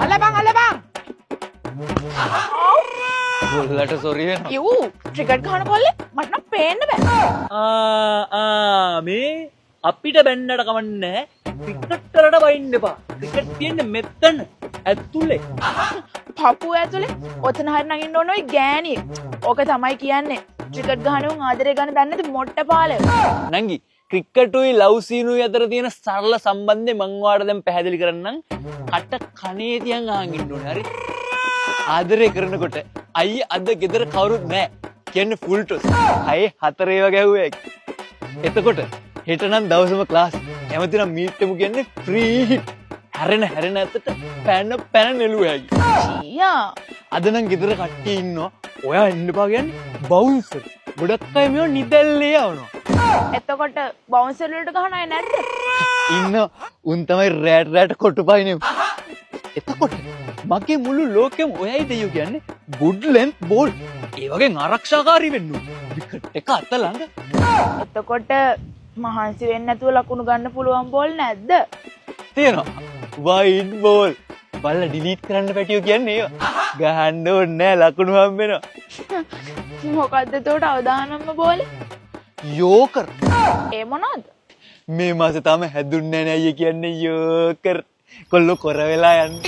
අල්ල බං. ගොල්ලට සොරි වෙනවා. යූ ක්‍රිකට් ගහන කොල්ලේ මට නම් පේන්න බෑ. මේ අපිට බැන්නට කමන්නේ ක්‍රිකට් වලට වයින්න එපා. ක්‍රිකට් තියෙන්නේ මෙතන ඇතුලේ. පපුව ඇතුලේ ඔතන හරි නගින්න ඕන ඔය ගෑණි. ඕක තමයි කියන්නේ. ක්‍රිකට් ගහන උන් ආදරේ ගන්න දන්නේ නැති මොට්ට පාලේ. නංගි ක්‍රිකට්ුයි ලව් සීනුයි අතර තියෙන සරල සම්බන්ධය මං ඔයාලට දැන් පැහැදිලි කරන්නම්. අට කනේ තියන් අහන් ඉන්න ඕනේ. හරි? ආදරේ කරනකොට අයියේ අද ගෙදර කවුරුත් නැහැ. කියන්නේ ෆුල් ටොස්. අය 4 ඒවා ගැහුවා. එතකොට හෙට නම් දවසම ක්ලාස්. කැමති නම් මීට් එකමු කියන්නේ ෆ්‍රී හිට්. හැරෙන ඇත්තට පැන නෙළුවා. ඊයා අද නම් ගෙදර කට්ටිය ඉන්නවා. ඔයා එන්න එපා කියන්නේ බවුන්සර්. ගොඩක් අය මේව නිදැල්ලේ යවනවා. එතකොට බවුන්සර් වලට ගහන අය නැද්ද? ඉන්න උන් තමයි රෑට කොටු පයින්නේ. එතකොට මගේ මුළු ලෝකෙම ඔයයි දෙයියෝ කියන්නේ good length ball. ඒ වගේ ආරක්ෂාකාරී වෙන්න ඕන. විකට් එක අත ළඟ. එතකොට මහන්සි වෙන්නේ නැතුව ලකුණු ගන්න පුළුවන් බෝල් නැද්ද? තියෙනවා. wide ball. බල්ලා ඩිලීට් කරන්න පැටියෝ කියන්නේ ඒවා. ගහන්න ඕනේ නෑ ලකුණු හම්බ වෙනවා. මොකද්ද එතකොට අවදානම්ම බෝලේ? යෝකර්. ඒ මොනවද? මේ මාසේ තාම හැදුන්නේ නෑ අයියේ කියන්නේ යෝකර්. කොල්ලෝ කොර වෙලා යන්නේ.